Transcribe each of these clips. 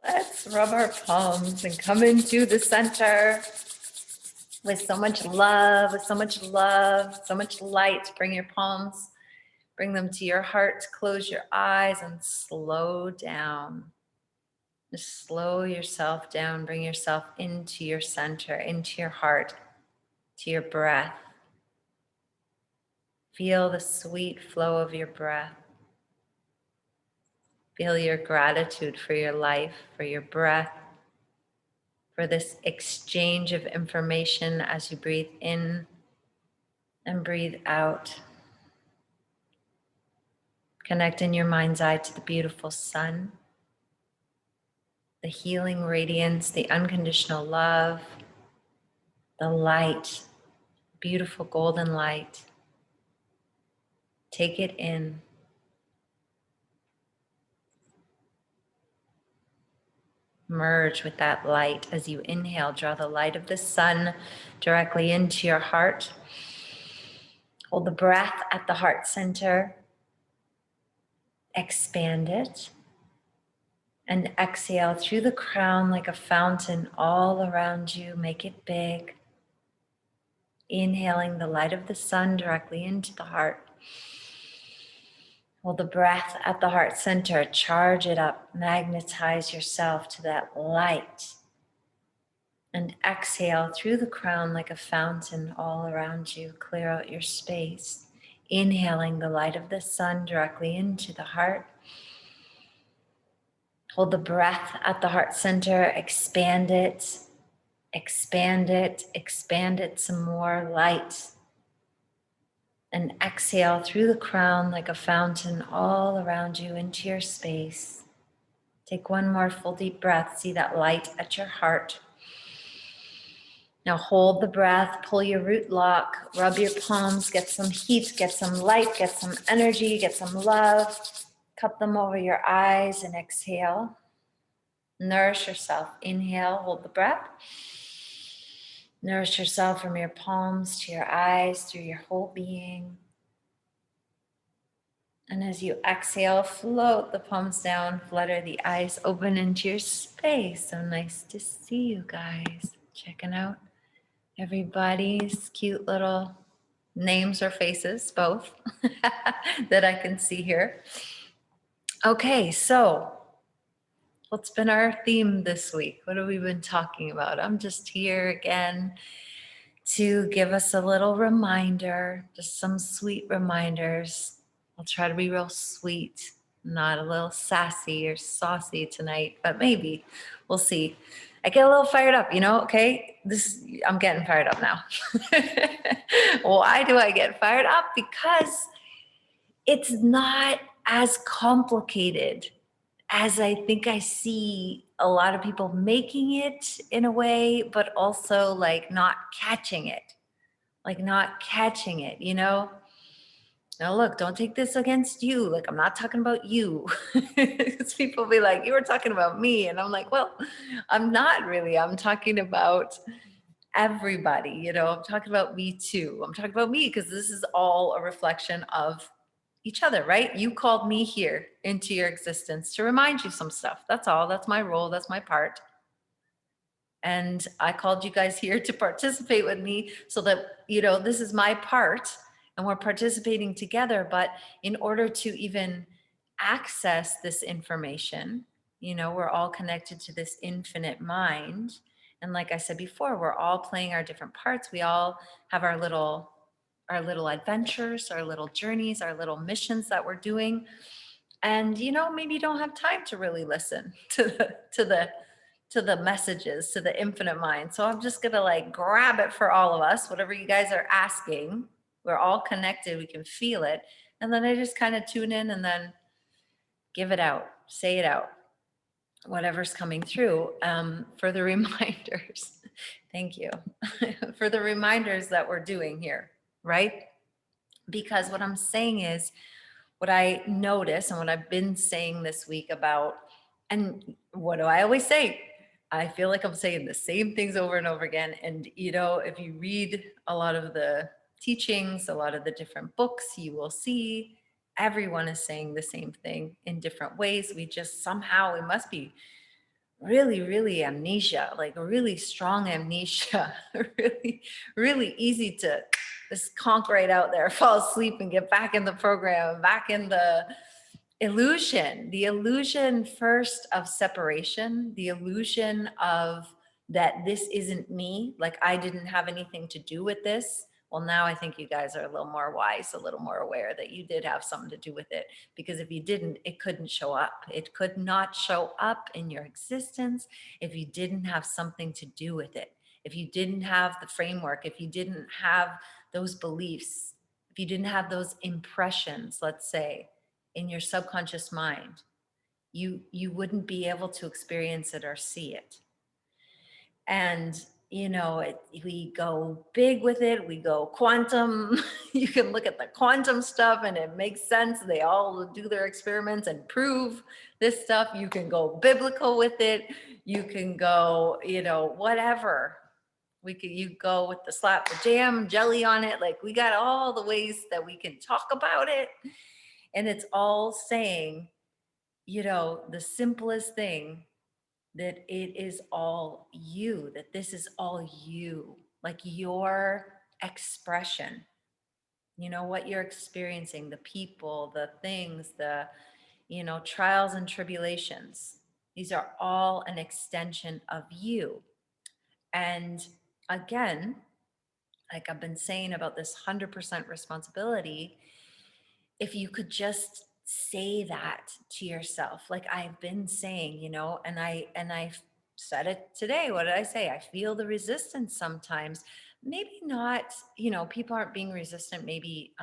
Let's rub our palms and come into the center with so much love, with so much love, so much light. Bring your palms, bring them to your heart. Close your eyes and slow down. Just slow yourself down. Bring yourself into your center, into your heart, to your breath. Feel the sweet flow of your breath. Feel your gratitude for your life, for your breath, for this exchange of information as you breathe in and breathe out. Connect in your mind's eye to the beautiful sun, the healing radiance, the unconditional love, the light, beautiful golden light. Take it in. Merge with that light as you inhale. Draw the light of the sun directly into your heart. Hold the breath at the heart center. Expand it. And exhale through the crown like a fountain all around you. Make it big. Inhaling the light of the sun directly into the heart. Hold the breath at the heart center. Charge it up. Magnetize yourself to that light. And exhale through the crown like a fountain all around you. Clear out your space. Inhaling the light of the sun directly into the heart. Hold the breath at the heart center. Expand it. Expand it. Expand it some more. Light. And exhale through the crown like a fountain all around you into your space. Take one more full deep breath. See that light at your heart. Now hold the breath, pull your root lock, rub your palms, get some heat, get some light, get some energy, get some love. Cup them over your eyes and exhale. Nourish yourself. Inhale, hold the breath. Nourish yourself from your palms to your eyes, through your whole being. And as you exhale, float the palms down, flutter the eyes open into your space. So nice to see you guys. Checking out everybody's cute little names or faces, both, that I can see here. Okay, so what's been our theme this week? What have we been talking about? I'm just here again to give us a little reminder, just some sweet reminders. I'll try to be real sweet, not a little sassy or saucy tonight, but maybe. We'll see. I get a little fired up, okay? I'm getting fired up now. Why do I get fired up? Because it's not as complicated as I think I see a lot of people making it in a way, but also like not catching it, Now look, don't take this against you. Like, I'm not talking about you. Because people be like, you were talking about me. And I'm like, well, I'm not really. I'm talking about everybody, I'm talking about me too. I'm talking about me because this is all a reflection of each other, right? You called me here into your existence to remind you some stuff. That's all. That's my role. That's my part. And I called you guys here to participate with me so that, this is my part and we're participating together. But in order to even access this information, we're all connected to this infinite mind. And like I said before, we're all playing our different parts. We all have our little adventures, our little journeys, our little missions that we're doing. And, maybe you don't have time to really listen to the messages, to the infinite mind. So I'm just gonna grab it for all of us, whatever you guys are asking. We're all connected, we can feel it. And then I just kind of tune in and then give it out, say it out, whatever's coming through, for the reminders. Thank you. For the reminders that we're doing here, right? Because what I'm saying is, what I notice and what I've been saying this week about, and what do I always say? I feel like I'm saying the same things over and over again. And, if you read a lot of the teachings, a lot of the different books, you will see everyone is saying the same thing in different ways. We just somehow, we must be really amnesia, like really strong amnesia, really, really easy to just conk right out there, fall asleep and get back in the program, back in the illusion first of separation, the illusion of that this isn't me, like I didn't have anything to do with this. Well, now I think you guys are a little more wise, a little more aware that you did have something to do with it. Because if you didn't, it couldn't show up. It could not show up in your existence if you didn't have something to do with it. If you didn't have the framework, if you didn't have those beliefs, if you didn't have those impressions, let's say, in your subconscious mind, you wouldn't be able to experience it or see it. And we go big with it, we go quantum. You can look at the quantum stuff and it makes sense. They all do their experiments and prove this stuff. You can go biblical with it, you can go whatever. You go with the slap of jam jelly on it. Like, we got all the ways that we can talk about it. And it's all saying, the simplest thing, that it is all you, that this is all you, like your expression, what you're experiencing, the people, the things, the, trials and tribulations. These are all an extension of you. And again, like I've been saying about this 100% responsibility, if you could just say that to yourself, like I've been saying, and I've said it today. What did I say? I feel the resistance sometimes. Maybe not, people aren't being resistant, maybe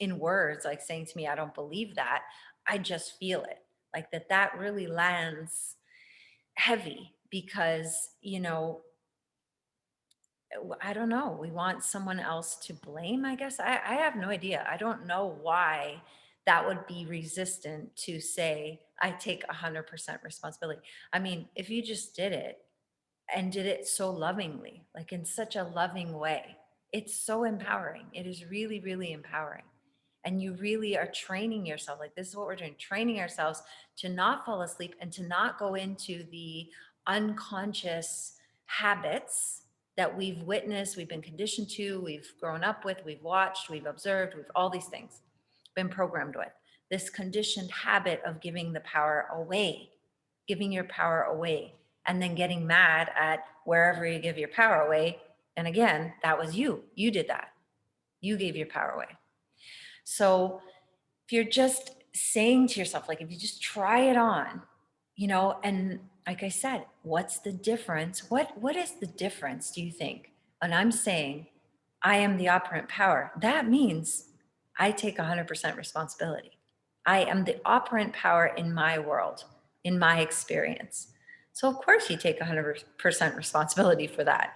in words, like saying to me, I don't believe that. I just feel it, like that really lands heavy because, I don't know. We want someone else to blame, I guess. I have no idea. I don't know why that would be resistant to say, I take 100% responsibility. I mean, if you just did it and did it so lovingly, like in such a loving way, it's so empowering. It is really, really empowering. And you really are training yourself. Like, this is what we're doing, training ourselves to not fall asleep and to not go into the unconscious habits that we've witnessed, we've been conditioned to, we've grown up with, we've watched, we've observed, we've all these things been programmed with. This conditioned habit of giving the power away, giving your power away, and then getting mad at wherever you give your power away. And again, that was you. You did that. You gave your power away. So if you're just saying to yourself, like if you just try it on, and like I said, what's the difference? What is the difference, do you think? And I'm saying, I am the operant power. That means I take 100% responsibility. I am the operant power in my world, in my experience. So of course you take 100% responsibility for that.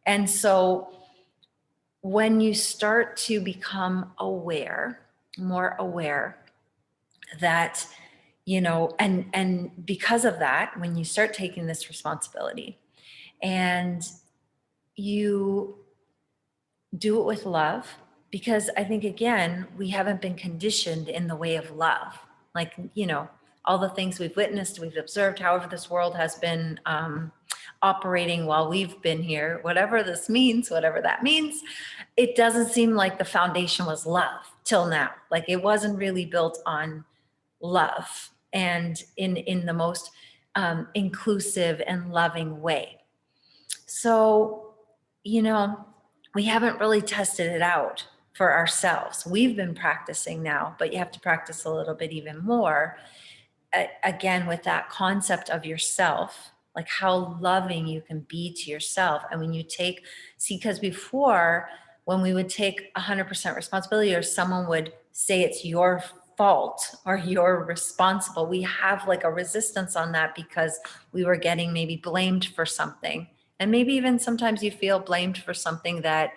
And so when you start to become aware, more aware that, and because of that, when you start taking this responsibility and you do it with love, because I think, again, we haven't been conditioned in the way of love. Like, all the things we've witnessed, we've observed, however this world has been operating while we've been here, whatever this means, whatever that means, it doesn't seem like the foundation was love till now. Like, it wasn't really built on love and in the most inclusive and loving way. So, we haven't really tested it out for ourselves. We've been practicing now, but you have to practice a little bit even more. Again, with that concept of yourself, like how loving you can be to yourself. And when you because before, when we would take 100% responsibility, or someone would say it's your fault or you're responsible, we have like a resistance on that because we were getting maybe blamed for something. And maybe even sometimes you feel blamed for something that,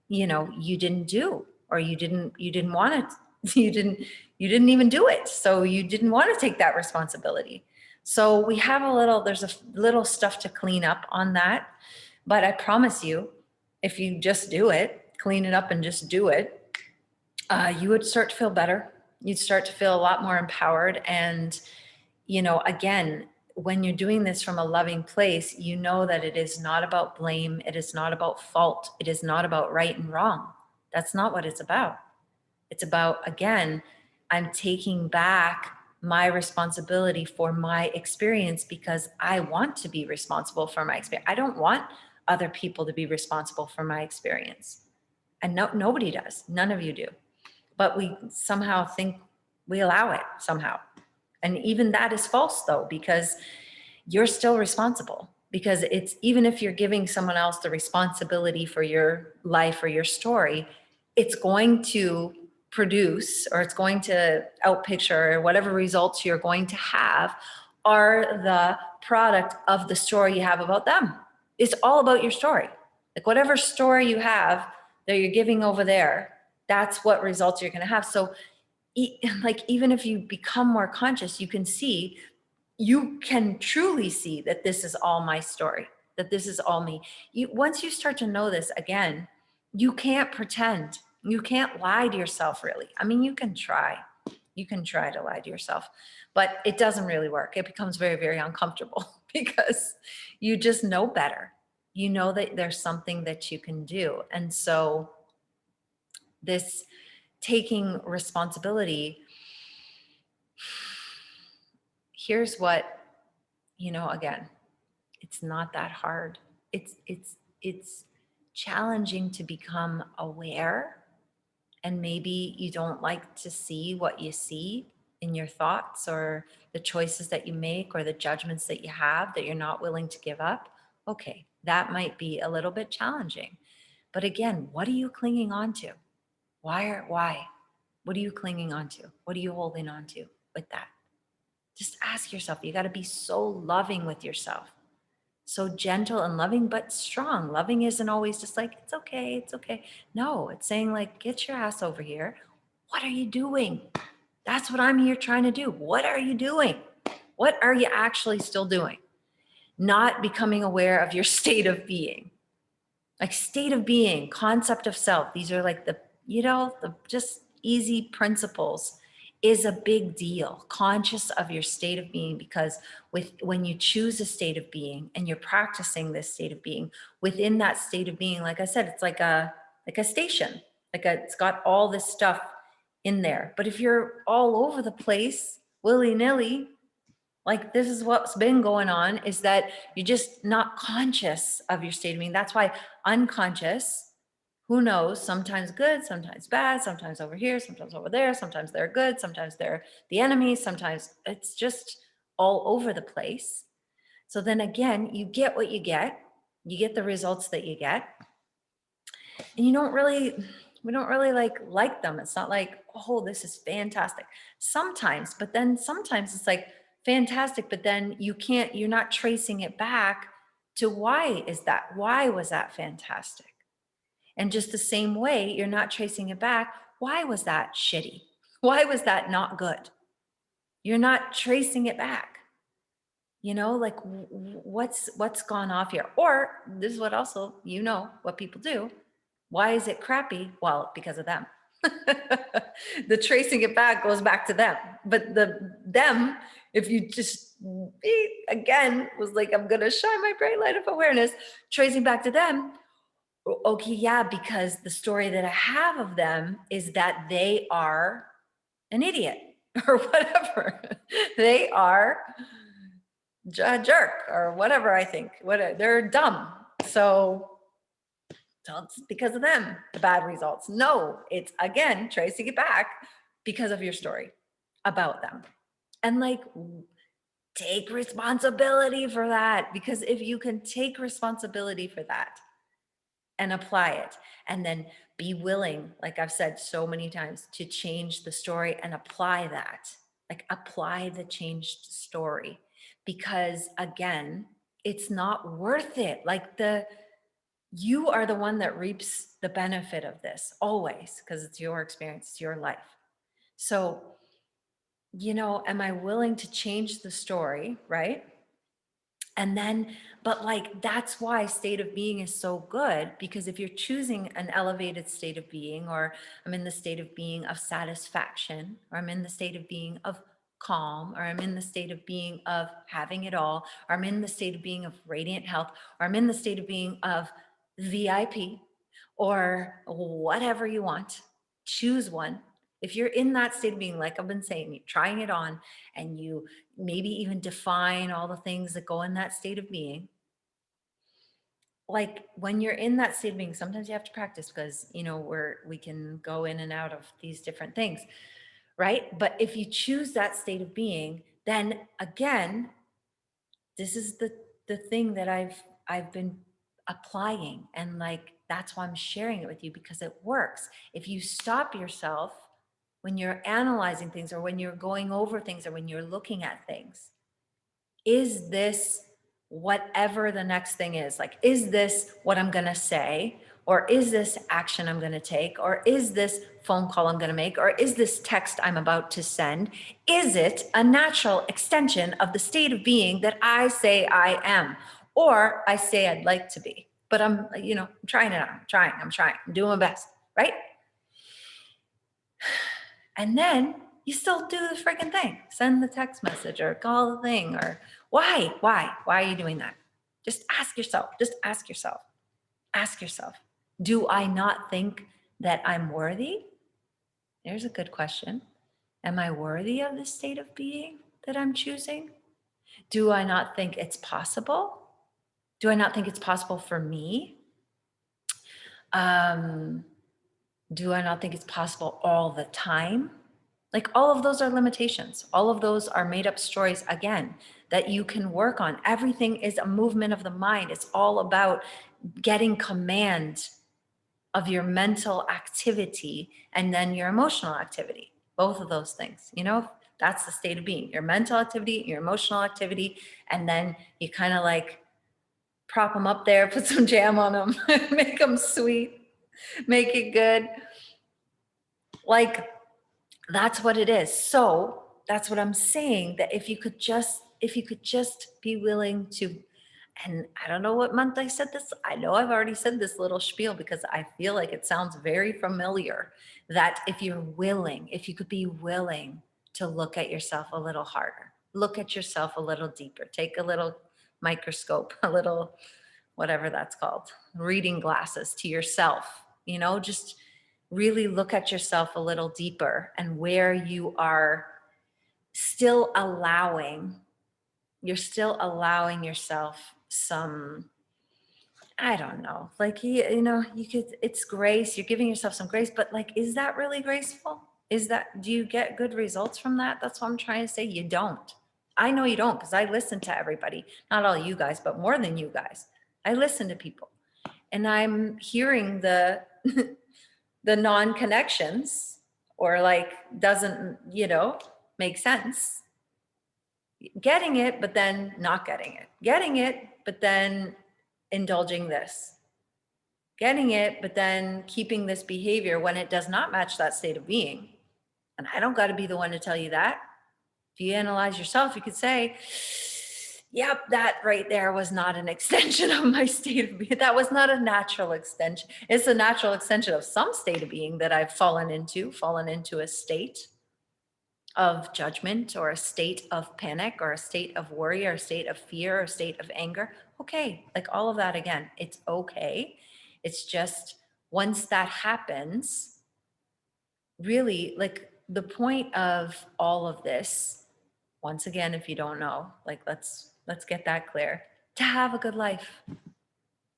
you didn't do, or you didn't want to, you didn't even do it. So you didn't want to take that responsibility. So there's a little stuff to clean up on that. But I promise you, if you just do it, clean it up and just do it, you would start to feel better. You'd start to feel a lot more empowered. And, again, when you're doing this from a loving place, you know that it is not about blame. It is not about fault. It is not about right and wrong. That's not what it's about. It's about, again, I'm taking back my responsibility for my experience because I want to be responsible for my experience. I don't want other people to be responsible for my experience. And no, nobody does. None of you do. But we somehow think we allow it somehow. And even that is false though, because you're still responsible. Because it's, even if you're giving someone else the responsibility for your life or your story, it's going to produce, or it's going to outpicture, or whatever results you're going to have are the product of the story you have about them. It's all about your story. Like whatever story you have that you're giving over there, that's what results you're going to have. So like, even if you become more conscious, you can truly see that this is all my story, that this is all me. Once you start to know this, again, you can't pretend. You can't lie to yourself, really. I mean, you can try to lie to yourself, but it doesn't really work. It becomes very, very uncomfortable because you just know better. You know that there's something that you can do. And so this taking responsibility, here's what, again, it's not that hard. It's challenging to become aware, and maybe you don't like to see what you see in your thoughts or the choices that you make or the judgments that you have that you're not willing to give up. Okay, that might be a little bit challenging. But again, what are you clinging on to? Why? What are you clinging on to? What are you holding on to with that? Just ask yourself. You got to be so loving with yourself. So gentle and loving, but strong. Loving isn't always just like, it's okay, it's okay. No, it's saying like, get your ass over here. What are you doing? That's what I'm here trying to do. What are you doing? What are you actually still doing? Not becoming aware of your state of being. Like state of being, concept of self. These are like the just easy principles is a big deal. Conscious of your state of being, because when you choose a state of being and you're practicing this state of being, within that state of being, like I said, it's like a station, it's got all this stuff in there. But if you're all over the place, willy-nilly, like this is what's been going on, is that you're just not conscious of your state of being. That's why unconscious, who knows, sometimes good, sometimes bad, sometimes over here, sometimes over there, sometimes they're good, sometimes they're the enemy, sometimes it's just all over the place. So then again, you get what you get the results that you get, and we don't really like them. It's not like, oh, this is fantastic. Sometimes, but then sometimes it's like fantastic, but then you're not tracing it back to why was that fantastic? And just the same way, you're not tracing it back. Why was that shitty? Why was that not good? You're not tracing it back. Like what's gone off here? Or this is what also, what people do. Why is it crappy? Well, because of them. The tracing it back goes back to them. But them, if you just, again, was like, I'm going to shine my bright light of awareness, tracing back to them. Okay, yeah, because the story that I have of them is that they are an idiot or whatever. They are a jerk or whatever. I think they're dumb. So it's because of them, the bad results. No, it's again tracing it back because of your story about them. And like, take responsibility for that, because if you can take responsibility for that and apply it, and then be willing, like I've said so many times, to change the story and apply that, like apply the changed story, because again, it's not worth it. Like you are the one that reaps the benefit of this always, because it's your experience, it's your life. So, am I willing to change the story, right? And then, but like, that's why state of being is so good, because if you're choosing an elevated state of being, or I'm in the state of being of satisfaction, or I'm in the state of being of calm, or I'm in the state of being of having it all, or I'm in the state of being of radiant health, or I'm in the state of being of VIP, or whatever you want. Choose one. If you're in that state of being, like I've been saying, you're trying it on, and you maybe even define all the things that go in that state of being. Like when you're in that state of being, sometimes you have to practice because, we can go in and out of these different things, right? But if you choose that state of being, then again, this is the thing that I've been applying, and like that's why I'm sharing it with you, because it works. If you stop yourself when you're analyzing things, or when you're going over things, or when you're looking at things, is this whatever the next thing is? Like, is this what I'm going to say? Or is this action I'm going to take? Or is this phone call I'm going to make? Or is this text I'm about to send? Is it a natural extension of the state of being that I say I am, or I say I'd like to be? But I'm trying it out. I'm doing my best, right? And then you still do the freaking thing. Send the text message or call the thing, or why? Why are you doing that? Just ask yourself. Ask yourself, do I not think that I'm worthy? There's a good question. Am I worthy of the state of being that I'm choosing? Do I not think it's possible? Do I not think it's possible for me? Do I not think it's possible all the time? Like, all of those are limitations. All of those are made up stories, again, that you can work on. Everything is a movement of the mind. It's all about getting command of your mental activity and then your emotional activity. Both of those things, that's the state of being, your mental activity, your emotional activity. And then you kind of like prop them up there, put some jam on them, make them sweet, make it good. Like, that's what it is. So that's what I'm saying, that if you could just be willing to, and I don't know what month I said this. I know I've already said this little spiel because I feel like it sounds very familiar, that if you could be willing to look at yourself a little harder, look at yourself a little deeper, take a little microscope, a little, whatever that's called, reading glasses to yourself, just really look at yourself a little deeper, and where you are still allowing yourself some, I don't know, like, you could, it's grace, you're giving yourself some grace, but like, is that really graceful? Do you get good results from that? That's what I'm trying to say. You don't. I know you don't, because I listen to everybody, not all you guys, but more than you guys. I listen to people, and I'm hearing the the non-connections, or like doesn't, make sense. Getting it, but then not getting it. Getting it, but then indulging this. Getting it, but then keeping this behavior when it does not match that state of being. And I don't got to be the one to tell you that. If you analyze yourself, you could say, yep, that right there was not an extension of my state of being. That was not a natural extension. It's a natural extension of some state of being that I've fallen into a state of judgment, or a state of panic, or a state of worry, or a state of fear, or a state of anger. Okay, like all of that, again, it's okay. It's just, once that happens, really, like, the point of all of this, once again, if you don't know, like, let's get that clear, to have a good life,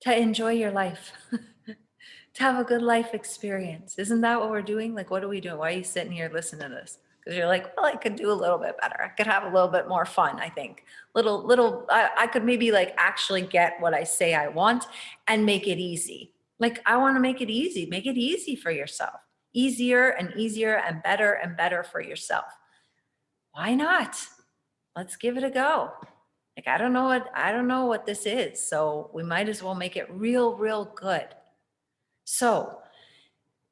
to enjoy your life, to have a good life experience. Isn't that what we're doing? Like, what are we doing? Why are you sitting here listening to this? Because you're like, well, I could do a little bit better. I could have a little bit more fun, I think. I could maybe like actually get what I say I want and make it easy. Like, I want to make it easy. Make it easy for yourself. Easier and easier and better for yourself. Why not? Let's give it a go. Like, I don't know what this is. So we might as well make it real good. So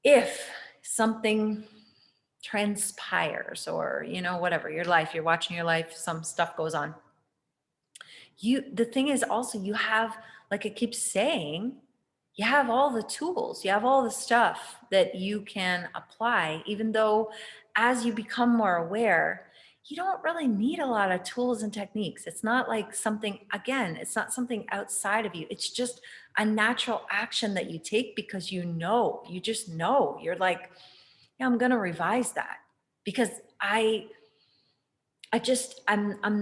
if something transpires, or, whatever, your life, you're watching your life, some stuff goes on. The thing is also, you have, like it keeps saying, you have all the tools, you have all the stuff that you can apply, even though as you become more aware, you don't really need a lot of tools and techniques. It's not like something, again, it's not something outside of you. It's just a natural action that you take because you just know. You're like, yeah, I'm going to revise that because I'm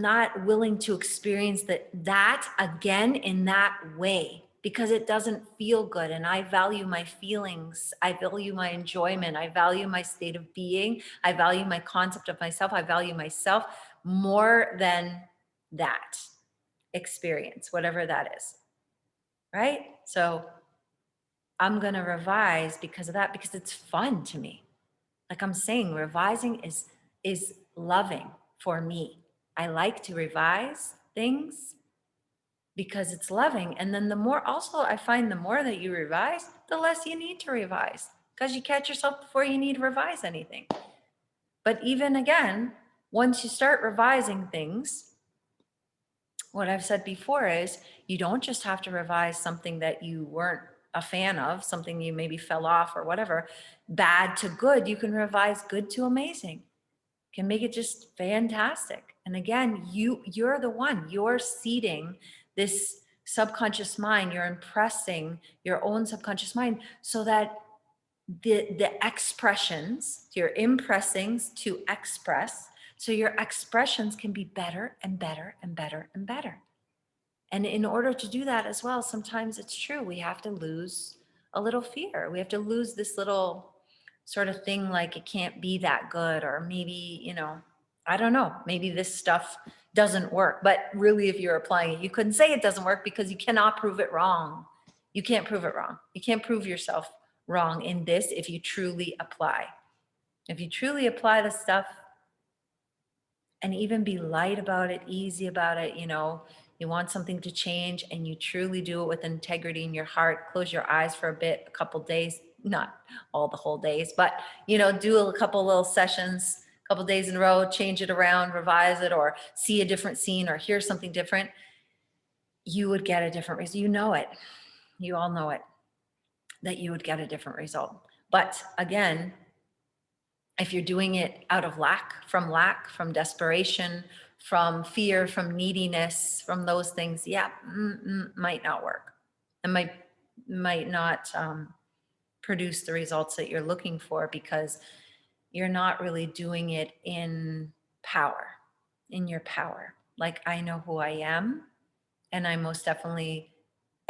not willing to experience that again in that way because it doesn't feel good. And I value my feelings. I value my enjoyment. I value my state of being. I value my concept of myself. I value myself more than that experience, whatever that is. Right? So I'm going to revise because of that, because it's fun to me. Like I'm saying, revising is loving for me. I like to revise things because it's loving. And then the more, also I find the more that you revise, the less you need to revise because you catch yourself before you need to revise anything. But even again, once you start revising things, what I've said before is you don't just have to revise something that you weren't a fan of, something you maybe fell off or whatever, bad to good. You can revise good to amazing. Can make it just fantastic. And again, you're the one, you're seeding this subconscious mind, you're impressing your own subconscious mind so that the expressions, your impressings to express, so your expressions can be better and better and better and better. And in order to do that as well, sometimes it's true, we have to lose a little fear. We have to lose this little sort of thing like it can't be that good, or maybe, I don't know, maybe this stuff doesn't work. But really, if you're applying it, you couldn't say it doesn't work because you cannot prove it wrong. You can't prove it wrong. You can't prove yourself wrong in this if you truly apply. If you truly apply the stuff and even be light about it, easy about it, you want something to change and you truly do it with integrity in your heart, close your eyes for a bit, a couple days, not all the whole days, but, do a couple little sessions, a couple days in a row, change it around, revise it, or see a different scene or hear something different, you would get a different result. You know it. You all know it, that you would get a different result. But again, if you're doing it out of lack, from desperation, from fear, from neediness, from those things, yeah, might not work. It might not produce the results that you're looking for because you're not really doing it in power, in your power. Like, I know who I am, and I most definitely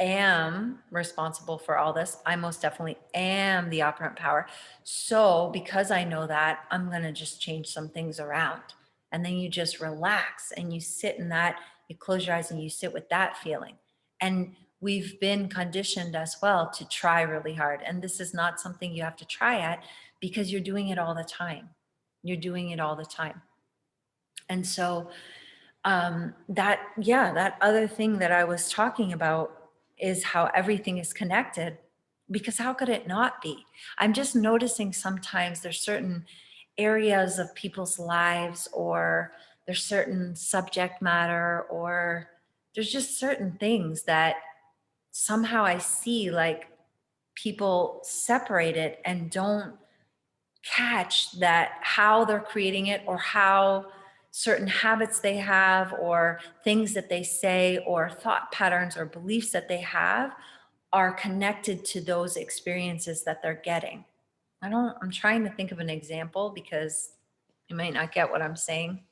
am responsible for all this. I most definitely am the operant power. So because I know that, I'm going to just change some things around. And then you just relax and you sit in that, you close your eyes and you sit with that feeling. And we've been conditioned as well to try really hard. And this is not something you have to try at because you're doing it all the time. You're doing it all the time. And so that other thing that I was talking about is how everything is connected, because how could it not be? I'm just noticing sometimes there's certain areas of people's lives, or there's certain subject matter, or there's just certain things that somehow I see like people separate it and don't catch that how they're creating it, or how certain habits they have, or things that they say, or thought patterns or beliefs that they have are connected to those experiences that they're getting. I'm trying to think of an example because you might not get what I'm saying,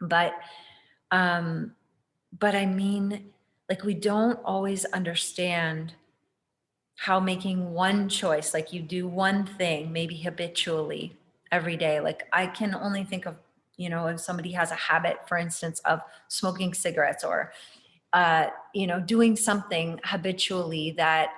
but um but I mean, like, we don't always understand how making one choice, like you do one thing, maybe habitually every day. Like, I can only think of, if somebody has a habit, for instance, of smoking cigarettes, or, doing something habitually that,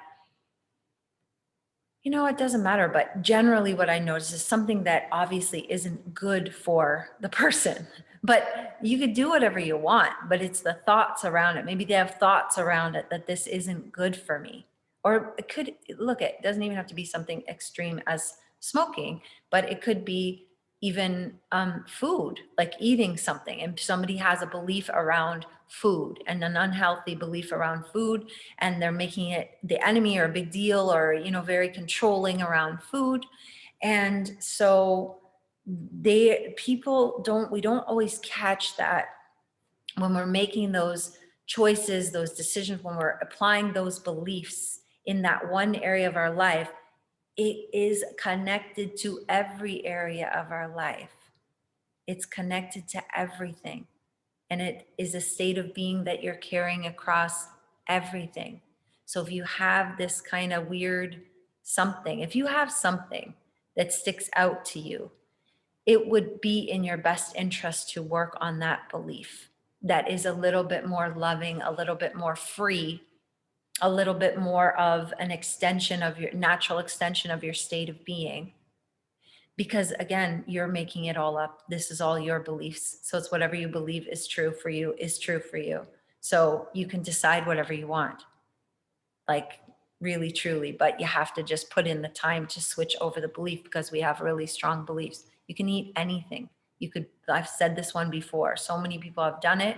it doesn't matter. But generally what I notice is something that obviously isn't good for the person. But you could do whatever you want, but it's the thoughts around it. Maybe they have thoughts around it that this isn't good for me. Or it could, look, it doesn't even have to be something extreme as smoking, but it could be even food, like eating something. And somebody has a belief around food, and an unhealthy belief around food, and they're making it the enemy or a big deal, or, very controlling around food. And so We don't always catch that when we're making those choices, those decisions, when we're applying those beliefs in that one area of our life, it is connected to every area of our life. It's connected to everything. And it is a state of being that you're carrying across everything. So if you have this kind of weird something, if you have something that sticks out to you, it would be in your best interest to work on that belief that is a little bit more loving, a little bit more free, a little bit more of an extension of your natural extension of your state of being. Because again, you're making it all up. This is all your beliefs. So it's whatever you believe is true for you, is true for you. So you can decide whatever you want, like really, truly, but you have to just put in the time to switch over the belief, because we have really strong beliefs. You can eat anything. I've said this one before. So many people have done it.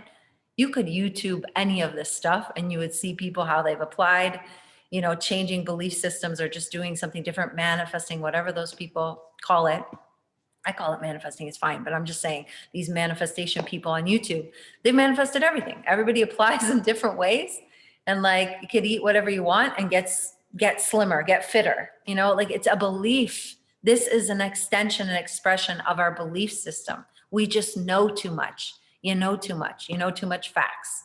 You could YouTube any of this stuff and you would see people how they've applied, changing belief systems or just doing something different, manifesting, whatever those people call it. I call it manifesting, it's fine, but I'm just saying these manifestation people on YouTube, they've manifested everything. Everybody applies in different ways, and like you could eat whatever you want and get slimmer, get fitter, like it's a belief. This is an extension and expression of our belief system. We just know too much. You know too much. You know too much facts.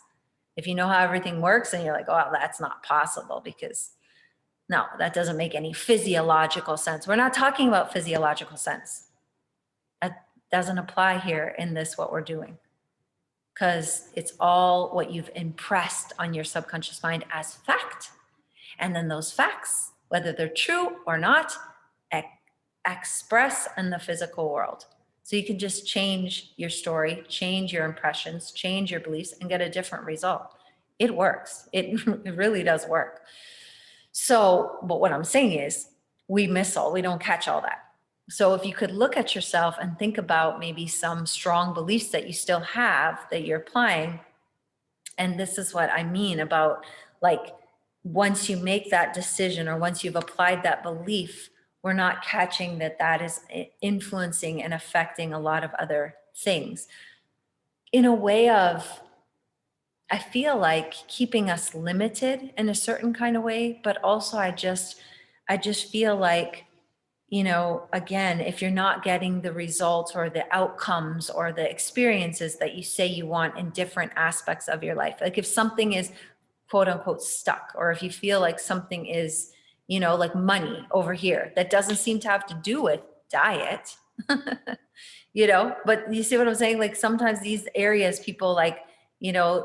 If you know how everything works and you're like, oh, that's not possible, because no, that doesn't make any physiological sense. We're not talking about physiological sense. That doesn't apply here in this, what we're doing, because it's all what you've impressed on your subconscious mind as fact. And then those facts, whether they're true or not, express in the physical world. So you can just change your story, change your impressions, change your beliefs, and get a different result. It works. It really does work. So, but what I'm saying is we don't catch all that. So if you could look at yourself and think about maybe some strong beliefs that you still have that you're applying. And this is what I mean about, like, once you make that decision or once you've applied that belief, we're not catching that is influencing and affecting a lot of other things in a way of, I feel like, keeping us limited in a certain kind of way. But also I just feel like, again, if you're not getting the results or the outcomes or the experiences that you say you want in different aspects of your life, like if something is quote unquote stuck, or if you feel like something is, like money over here, that doesn't seem to have to do with diet, but you see what I'm saying? Like sometimes these areas people like,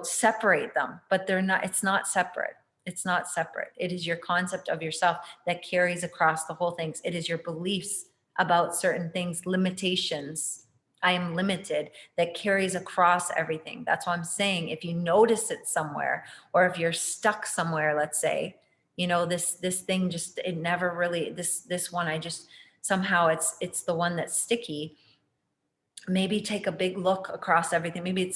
separate them, but it's not separate. It's not separate. It is your concept of yourself that carries across the whole things. It is your beliefs about certain things, limitations. I am limited, that carries across everything. That's why I'm saying, if you notice it somewhere, or if you're stuck somewhere, let's say, this thing just, it never really, this one, I just, somehow it's the one that's sticky. Maybe take a big look across everything. Maybe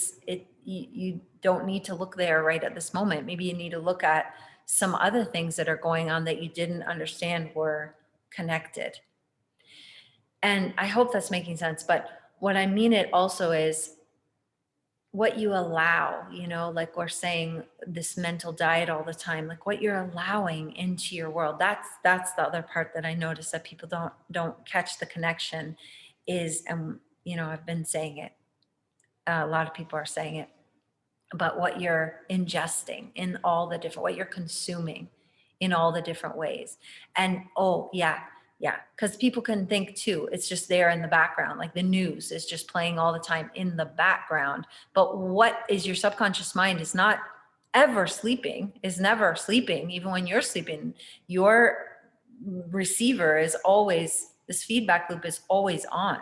you don't need to look there right at this moment. Maybe you need to look at some other things that are going on that you didn't understand were connected. And I hope that's making sense. But what I mean it also is what you allow, like we're saying this mental diet all the time, like what you're allowing into your world. That's the other part that I notice that people don't catch the connection is, and I've been saying it. A lot of people are saying it, but what you're ingesting in all the different, what you're consuming in all the different ways. And because people can think too, it's just there in the background, like the news is just playing all the time in the background. But what is your subconscious mind is not ever sleeping, is never sleeping. Even when you're sleeping, your receiver is always, this feedback loop is always on.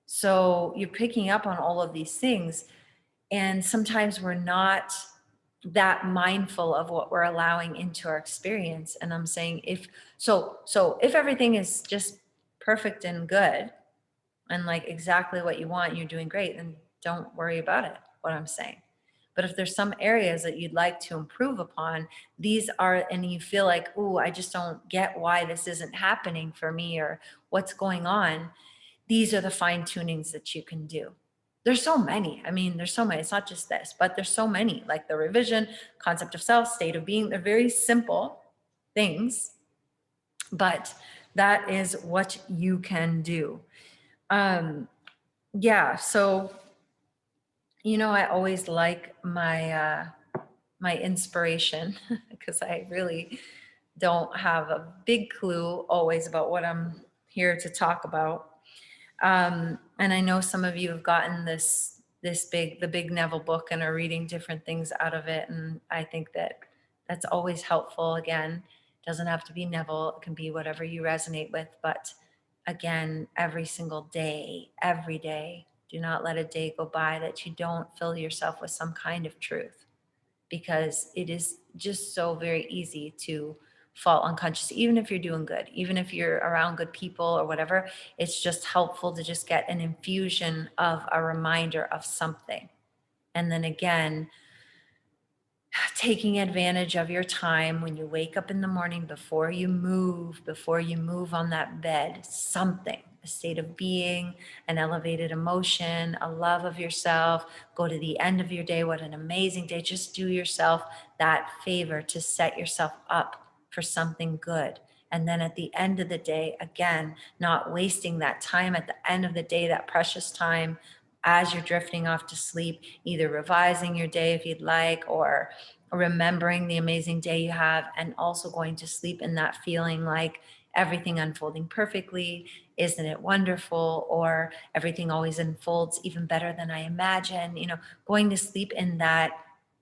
So you're picking up on all of these things. And sometimes we're not that mindful of what we're allowing into our experience. And I'm saying, if everything is just perfect and good and like exactly what you want, you're doing great, then don't worry about it, what I'm saying. But if there's some areas that you'd like to improve upon, and you feel like, ooh, I just don't get why this isn't happening for me or what's going on, these are the fine tunings that you can do. There's so many. I mean, there's so many. It's not just this, but there's so many, like the revision, concept of self, state of being. They're very simple things, but that is what you can do. Yeah. So, I always like my inspiration because I really don't have a big clue always about what I'm here to talk about. And I know some of you have gotten the big Neville book and are reading different things out of it. And I think that that's always helpful. Again, it doesn't have to be Neville. It can be whatever you resonate with. But again, every single day, every day, do not let a day go by that you don't fill yourself with some kind of truth, because it is just so very easy to fall unconscious, even if you're doing good, even if you're around good people or whatever. It's just helpful to just get an infusion of a reminder of something. And then again, taking advantage of your time when you wake up in the morning, before you move on that bed, something, a state of being, an elevated emotion, a love of yourself. Go to the end of your day. What an amazing day. Just do yourself that favor to set yourself up for something good. And then at the end of the day, again, not wasting that time at the end of the day, that precious time as you're drifting off to sleep, either revising your day if you'd like, or remembering the amazing day you have, and also going to sleep in that feeling like everything unfolding perfectly. Isn't it wonderful? Or everything always unfolds even better than I imagine. Going to sleep in that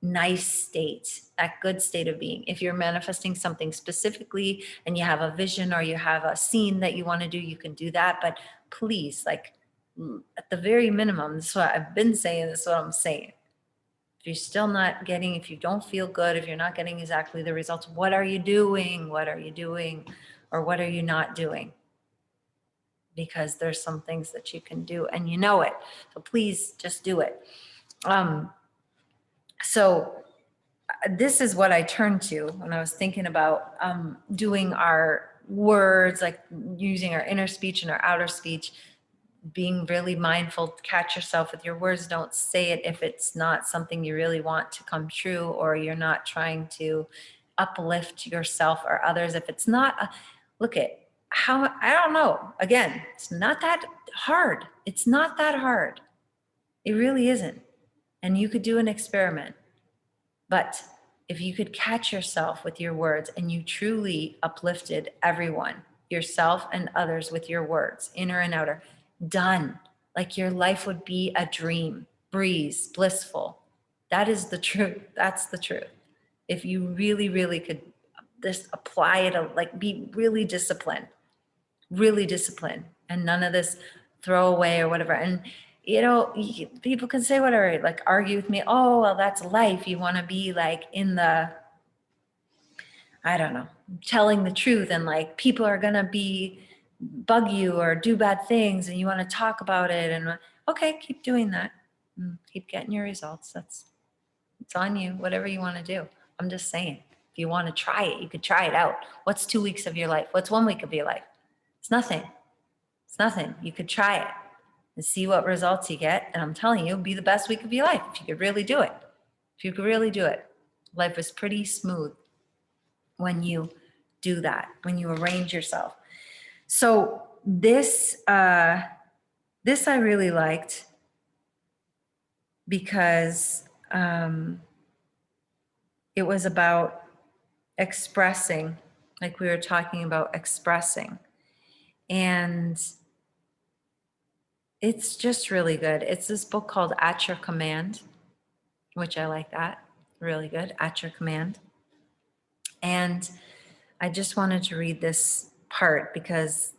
nice state, that good state of being. If you're manifesting something specifically and you have a vision or you have a scene that you want to do, you can do that. But please, like, at the very minimum, this is what I've been saying, this is what I'm saying. If you're still not getting, if you don't feel good, if you're not getting exactly the results, what are you doing? What are you doing? Or what are you not doing? Because there's some things that you can do and you know it. So please just do it. So this is what I turned to when I was thinking about doing our words, like using our inner speech and our outer speech, being really mindful. Catch yourself with your words. Don't say it if it's not something you really want to come true, or you're not trying to uplift yourself or others. If it's not, look at how, I don't know. Again, it's not that hard. It's not that hard. It really isn't. And you could do an experiment. But if you could catch yourself with your words and you truly uplifted everyone, yourself and others, with your words, inner and outer, done. Like your life would be a dream, breeze, blissful. That is the truth. That's the truth. If you really, really could just apply it, like be really disciplined, and none of this throwaway or whatever. And people can say whatever, like argue with me. Oh, well, that's life. You want to be like in the, I don't know, telling the truth, and like people are going to bug you or do bad things, and you want to talk about it. And okay, keep doing that. Keep getting your results. It's on you, whatever you want to do. I'm just saying, if you want to try it, you could try it out. What's 2 weeks of your life? What's 1 week of your life? It's nothing. It's nothing. You could try it and see what results you get. And I'm telling you, it'll be the best week of your life if you could really do it. If you could really do it. Life is pretty smooth when you do that, when you arrange yourself. So this I really liked because it was about expressing, like we were talking about expressing. And it's just really good. It's this book called At Your Command, which I like that. Really good. At Your Command. And I just wanted to read this part because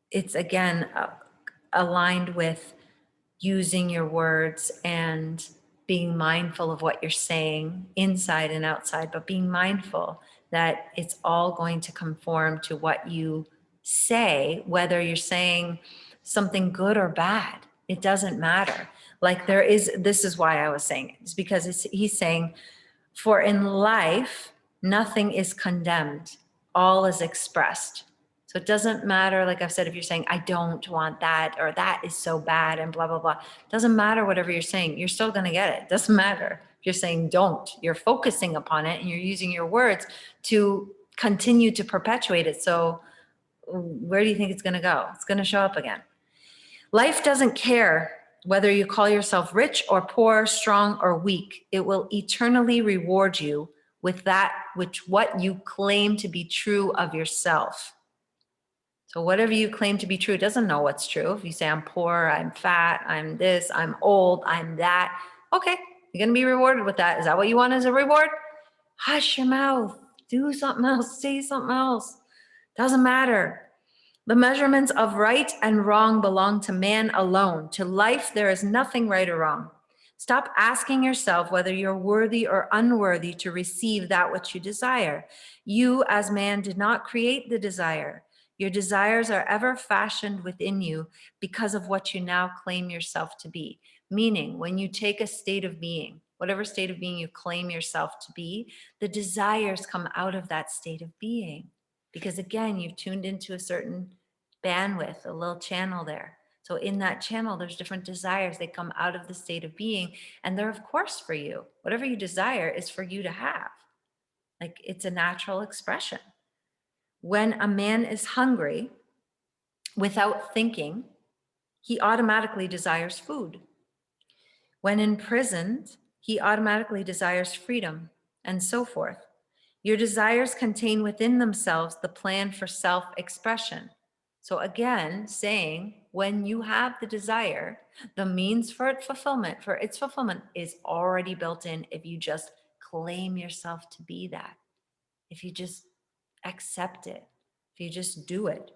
it's, again, aligned with using your words and being mindful of what you're saying inside and outside, but being mindful that it's all going to conform to what you say, whether you're saying something good or bad. It doesn't matter. Like this is why I was saying it. It's because he's saying, for in life, nothing is condemned, all is expressed. So it doesn't matter, like I've said, if you're saying, I don't want that, or that is so bad and blah, blah, blah. It doesn't matter whatever you're saying, you're still going to get it. It doesn't matter. If you're saying don't, you're focusing upon it and you're using your words to continue to perpetuate it. So where do you think it's going to go? It's going to show up again. Life doesn't care whether you call yourself rich or poor, strong or weak. It will eternally reward you with that what you claim to be true of yourself. So whatever you claim to be true, it doesn't know what's true. If you say I'm poor, I'm fat, I'm this, I'm old, I'm that, okay, you're going to be rewarded with that. Is that what you want as a reward? Hush your mouth, do something else, say something else. Doesn't matter. The measurements of right and wrong belong to man alone. To life, there is nothing right or wrong. Stop asking yourself whether you're worthy or unworthy to receive that which you desire. You, as man, did not create the desire. Your desires are ever fashioned within you because of what you now claim yourself to be. Meaning, when you take a state of being, whatever state of being you claim yourself to be, the desires come out of that state of being. Because again, you've tuned into a certain bandwidth, a little channel there. So in that channel, there's different desires. They come out of the state of being, and they're of course for you. Whatever you desire is for you to have. Like it's a natural expression. When a man is hungry without thinking, he automatically desires food. When imprisoned, he automatically desires freedom, and so forth. Your desires contain within themselves the plan for self-expression. So again, saying when you have the desire, the means for its fulfillment is already built in if you just claim yourself to be that. If you just accept it, if you just do it.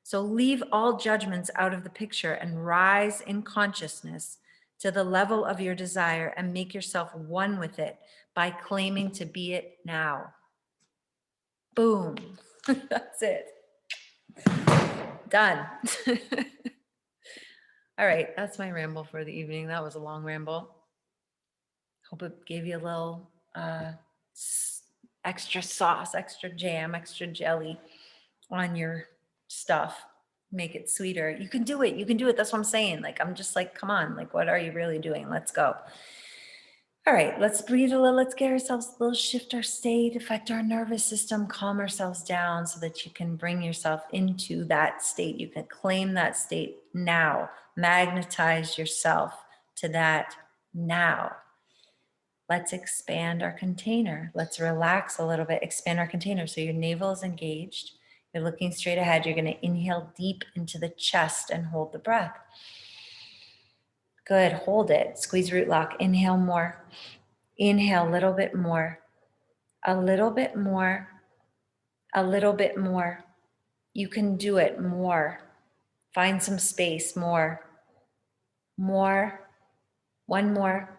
So leave all judgments out of the picture and rise in consciousness to the level of your desire and make yourself one with it by claiming to be it now. Boom. That's it. Done. All right, that's my ramble for the evening. That was a long ramble. Hope it gave you a little extra sauce, extra jam, extra jelly on your stuff. Make it sweeter. You can do it. You can do it. That's what I'm saying. Like, I'm just like, come on. Like, what are you really doing? Let's go. All right, let's breathe a little. Let's get ourselves a little, shift our state, affect our nervous system, calm ourselves down so that you can bring yourself into that state. You can claim that state now. Magnetize yourself to that now. Let's expand our container. Let's relax a little bit, expand our container. So your navel is engaged. You're looking straight ahead. You're going to inhale deep into the chest and hold the breath. Good, hold it. Squeeze root lock. Inhale more. Inhale a little bit more. A little bit more. A little bit more. You can do it more. Find some space, more. More. One more.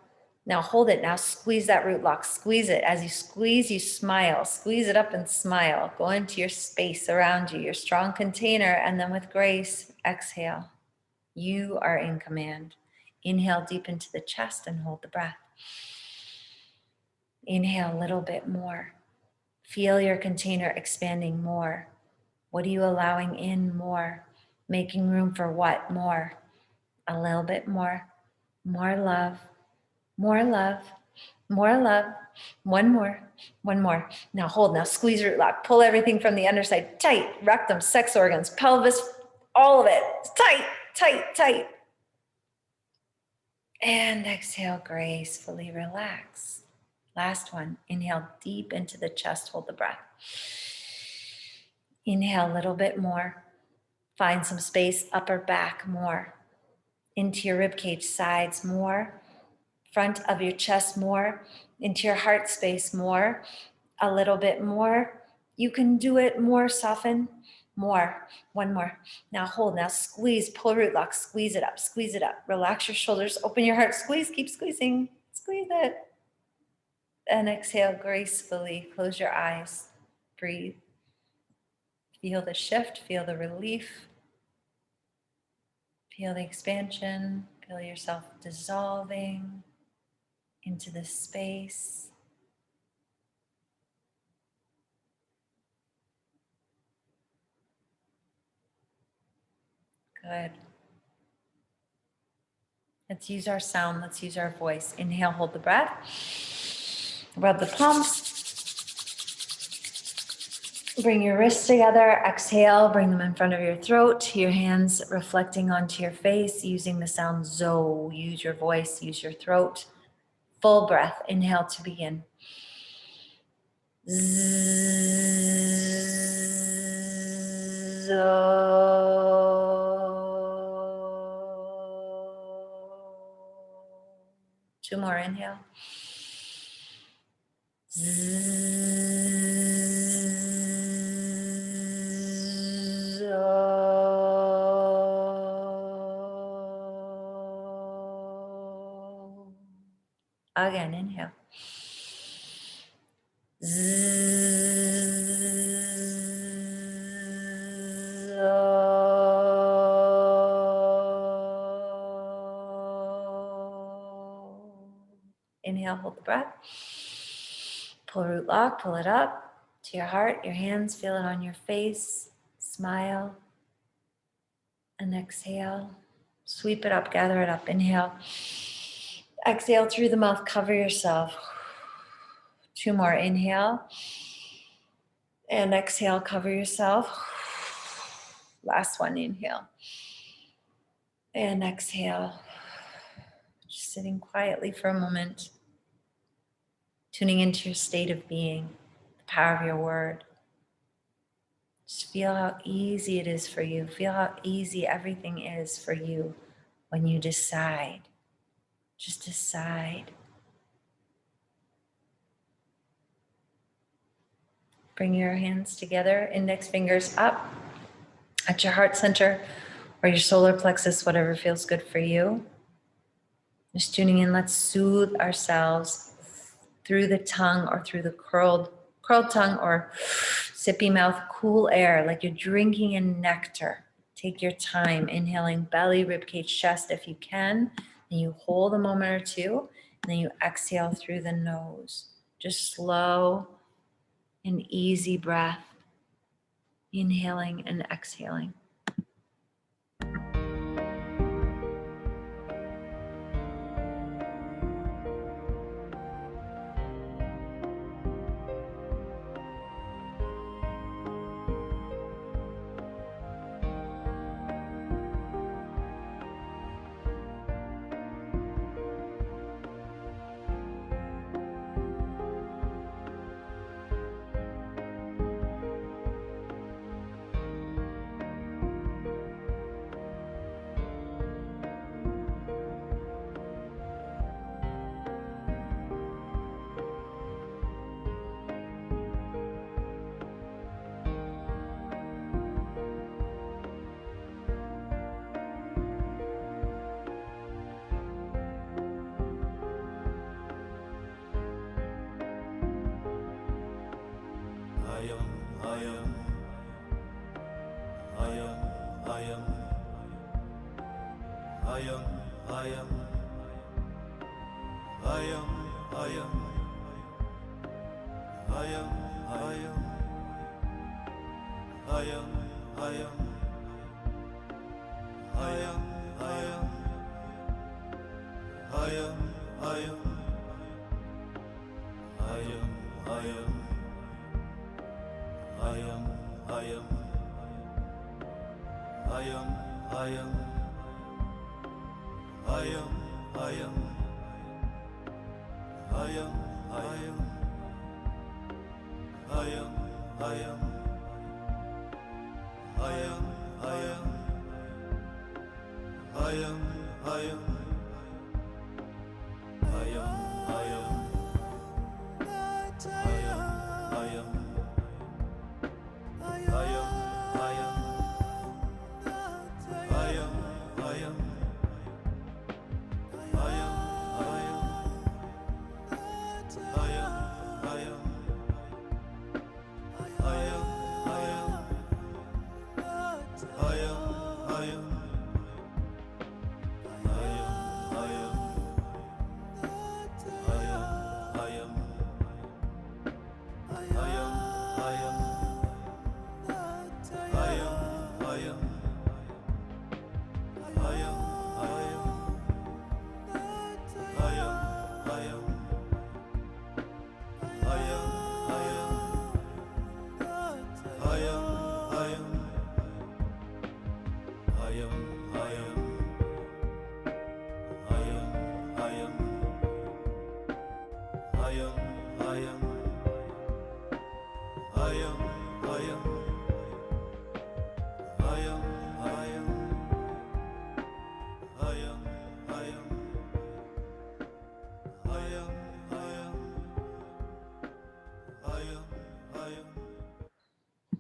Now hold it. Now squeeze that root lock. Squeeze it. As you squeeze, you smile. Squeeze it up and smile. Go into your space around you, your strong container, and then with grace, exhale. You are in command. Inhale deep into the chest and hold the breath. Inhale a little bit more. Feel your container expanding more. What are you allowing in more? Making room for what more? A little bit more. More love. More love. More love. One more. One more. Now hold. Now squeeze root lock. Pull everything from the underside tight. Rectum, sex organs, pelvis, all of it. Tight, tight, tight. And exhale, gracefully relax. Last one. Inhale deep into the chest. Hold the breath. Inhale a little bit more. Find some space, upper back more. Into your ribcage sides more. Front of your chest more. Into your heart space more. A little bit more. You can do it more. Soften. More. One more. Now hold. Now squeeze. Pull root lock. Squeeze it up. Squeeze it up. Relax your shoulders. Open your heart. Squeeze. Keep squeezing. Squeeze it. And exhale gracefully. Close your eyes. Breathe. Feel the shift. Feel the relief. Feel the expansion. Feel yourself dissolving into this space. Good. Let's use our sound. Let's use our voice. Inhale, hold the breath. Rub the palms. Bring your wrists together. Exhale, bring them in front of your throat. Your hands reflecting onto your face, using the sound zo. Use your voice, use your throat. Full breath. Inhale to begin. Two more, inhale. Again, inhale. Inhale, hold the breath. Pull root lock, pull it up to your heart, your hands, feel it on your face. Smile. And exhale. Sweep it up, gather it up. Inhale. Exhale through the mouth, cover yourself. Two more, inhale. And exhale, cover yourself. Last one, inhale. And exhale. Just sitting quietly for a moment. Tuning into your state of being, the power of your word. Just feel how easy it is for you. Feel how easy everything is for you when you decide. Just decide. Bring your hands together, index fingers up at your heart center or your solar plexus, whatever feels good for you. Just tuning in, let's soothe ourselves through the tongue or through the curled tongue or sippy mouth, cool air, like you're drinking in nectar. Take your time, inhaling belly, ribcage, chest if you can. And you hold a moment or two, and then you exhale through the nose. Just slow and easy breath, inhaling and exhaling.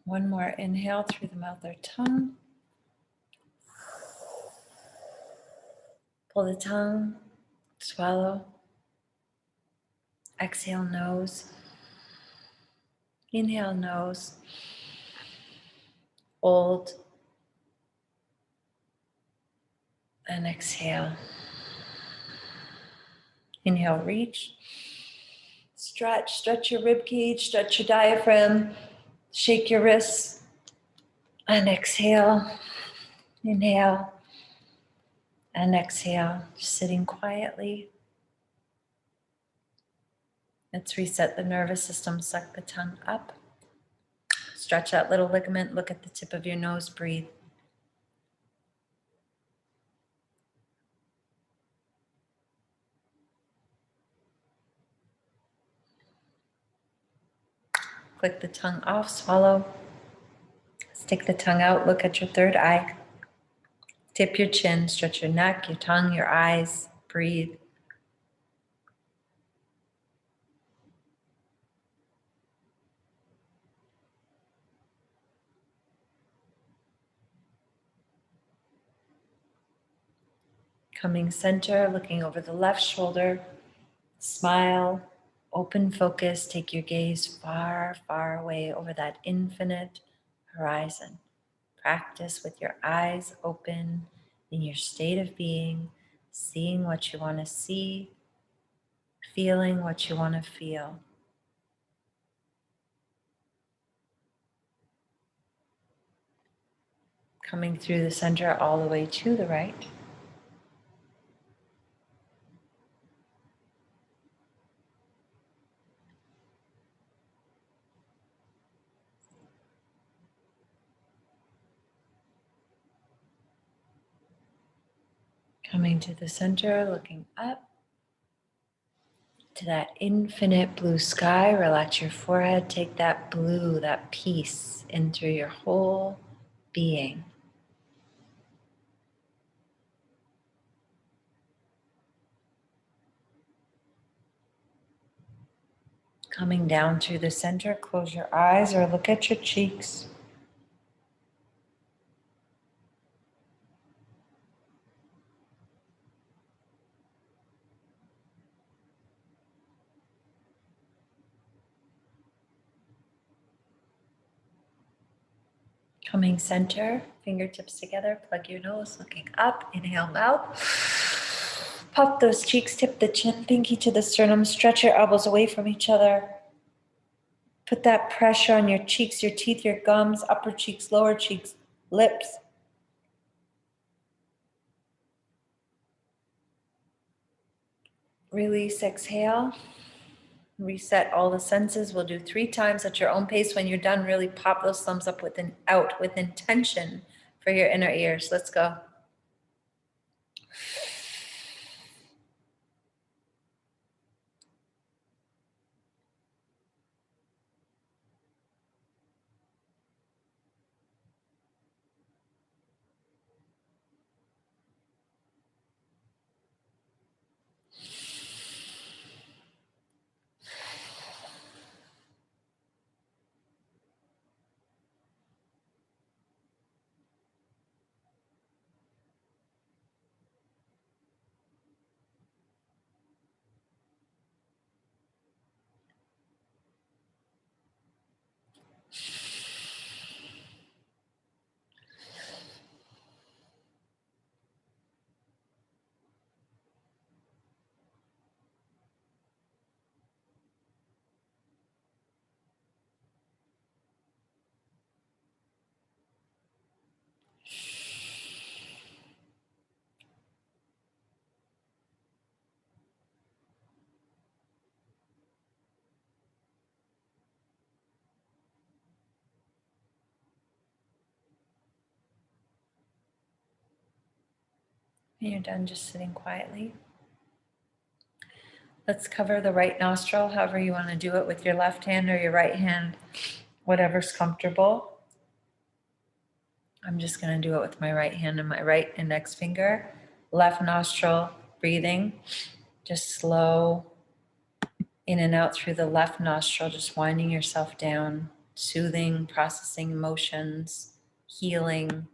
One more inhale through the mouth or tongue. Pull the tongue, swallow. Exhale, nose. Inhale, nose. Hold. And exhale. Inhale, reach. Stretch your rib cage, stretch your diaphragm. Shake your wrists. And exhale. Inhale. And exhale. Just sitting quietly. Let's reset the nervous system. Suck the tongue up. Stretch that little ligament. Look at the tip of your nose. Breathe. Click the tongue off. Swallow. Stick the tongue out. Look at your third eye. Tip your chin. Stretch your neck, your tongue, your eyes. Breathe. Coming center, looking over the left shoulder. Smile, open focus, take your gaze far, far away over that infinite horizon. Practice with your eyes open in your state of being, seeing what you want to see, feeling what you want to feel. Coming through the center all the way to the right. Coming to the center, looking up to that infinite blue sky. Relax your forehead. Take that blue, that peace into your whole being. Coming down through the center, close your eyes or look at your cheeks. Coming center, fingertips together, plug your nose, looking up, inhale, mouth. Puff those cheeks, tip the chin, pinky to the sternum, stretch your elbows away from each other. Put that pressure on your cheeks, your teeth, your gums, upper cheeks, lower cheeks, lips. Release, exhale. Reset all the senses. We'll do 3 times at your own pace. When you're done, really pop those thumbs up out with intention for your inner ears. Let's go. When you're done just sitting quietly, Let's cover the right nostril, however you want to do it, with your left hand or your right hand, whatever's comfortable. I'm just going to do it with my right hand and my right index finger. Left nostril, breathing, just slow in and out through the left nostril, just winding yourself down, soothing, processing emotions, healing.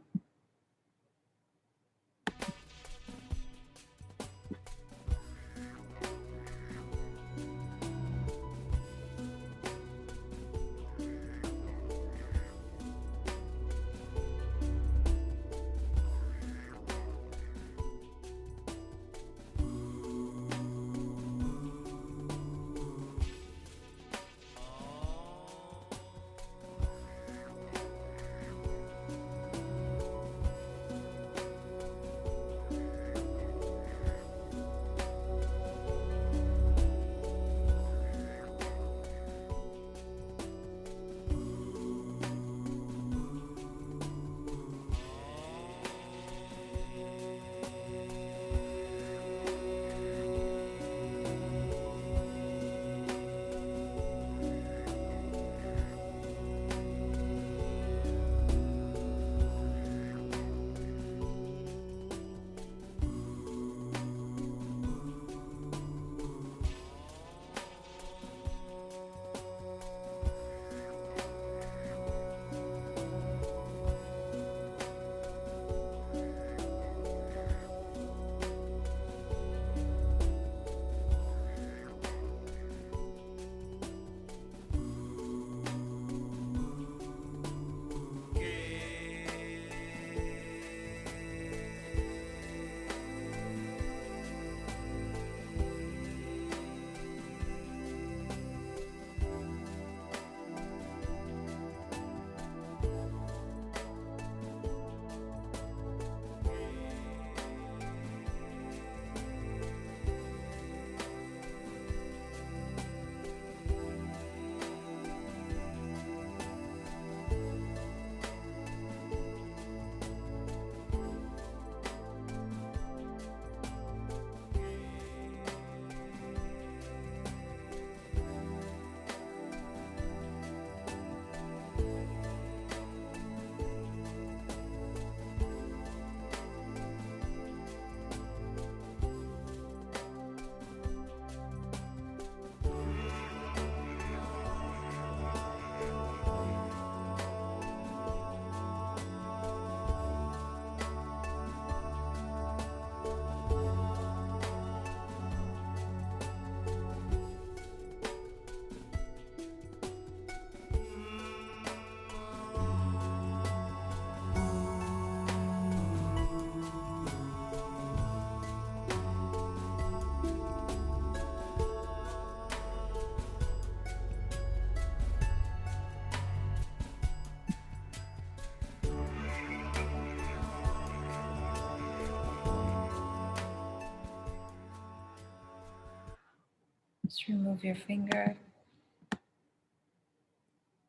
Just remove your finger,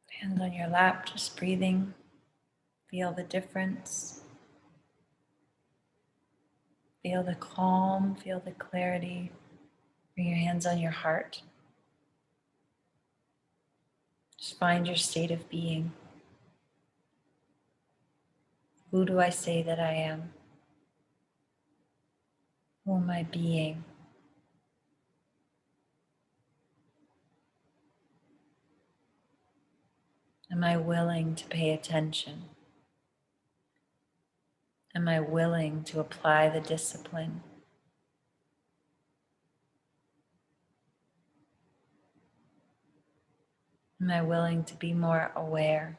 hands on your lap, just breathing. Feel the difference. Feel the calm, feel the clarity. Bring your hands on your heart. Just find your state of being. Who do I say that I am? Who am I being? Am I willing to pay attention? Am I willing to apply the discipline? Am I willing to be more aware?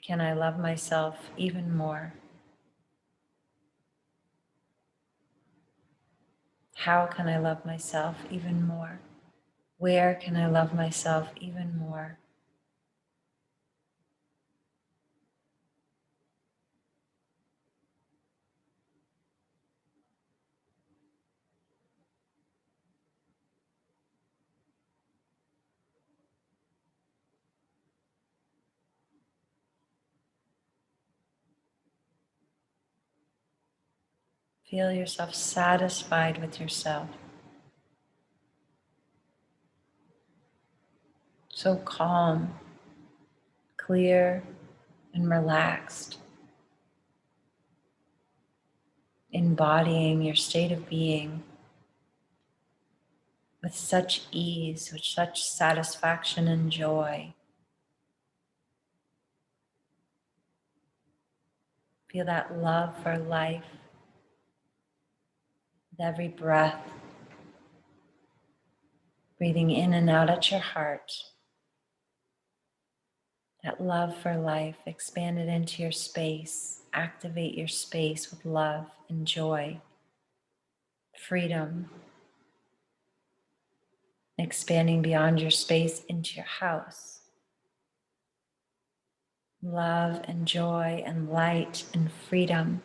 Can I love myself even more? How can I love myself even more? Where can I love myself even more? Feel yourself satisfied with yourself. So calm, clear, and relaxed. Embodying your state of being with such ease, with such satisfaction and joy. Feel that love for life with every breath, breathing in and out at your heart. That love for life, expand it into your space. Activate your space with love and joy, freedom. Expanding beyond your space into your house. Love and joy and light and freedom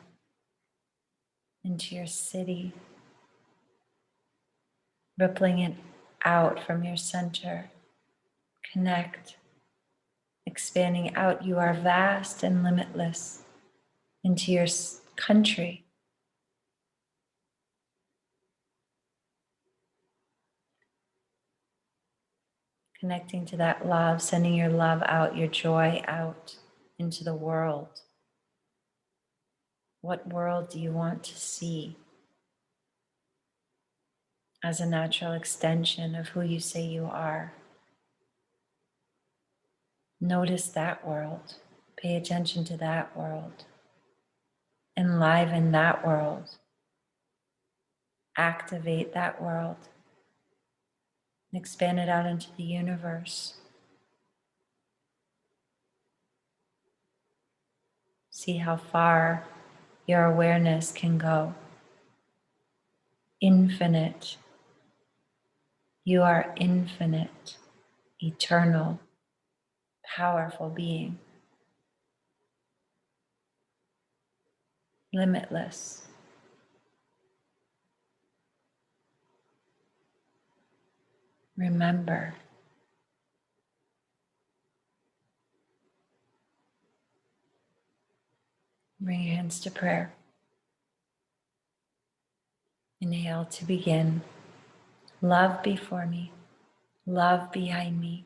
into your city. Rippling it out from your center. Connect. Expanding out, you are vast and limitless, into your country. Connecting to that love, sending your love out, your joy out into the world. What world do you want to see as a natural extension of who you say you are? Notice that world. Pay attention to that world. Enliven that world. Activate that world. And expand it out into the universe. See how far your awareness can go. Infinite. You are infinite, eternal, powerful being. Limitless. Remember. Bring your hands to prayer. Inhale to begin. Love before me. Love behind me.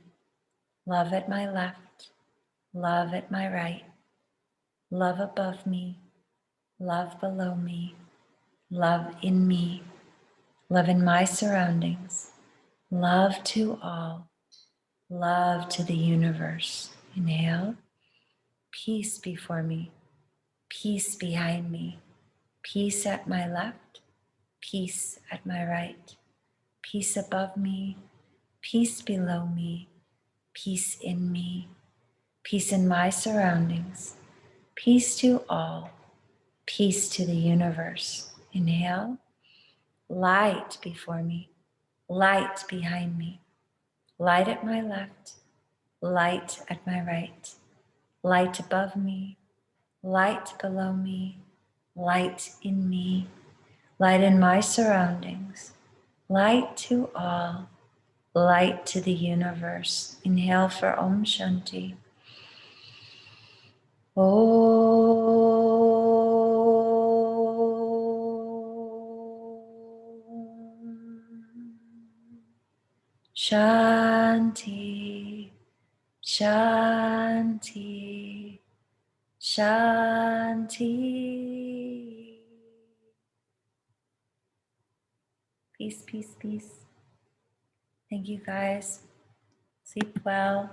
Love at my left. Love at my right. Love above me. Love below me. Love in me. Love in my surroundings. Love to all. Love to the universe. Inhale. Peace before me. Peace behind me. Peace at my left. Peace at my right. Peace above me. Peace below me. Peace in me. Peace in my surroundings. Peace to all. Peace to the universe. Inhale. Light before me. Light behind me. Light at my left. Light at my right. Light above me. Light below me. Light in me. Light in my surroundings. Light to all. Light to the universe. Inhale for Om Shanti. Shanti, Shanti, Shanti. Peace, peace, peace. Thank you guys. Sleep well.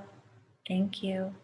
Thank you.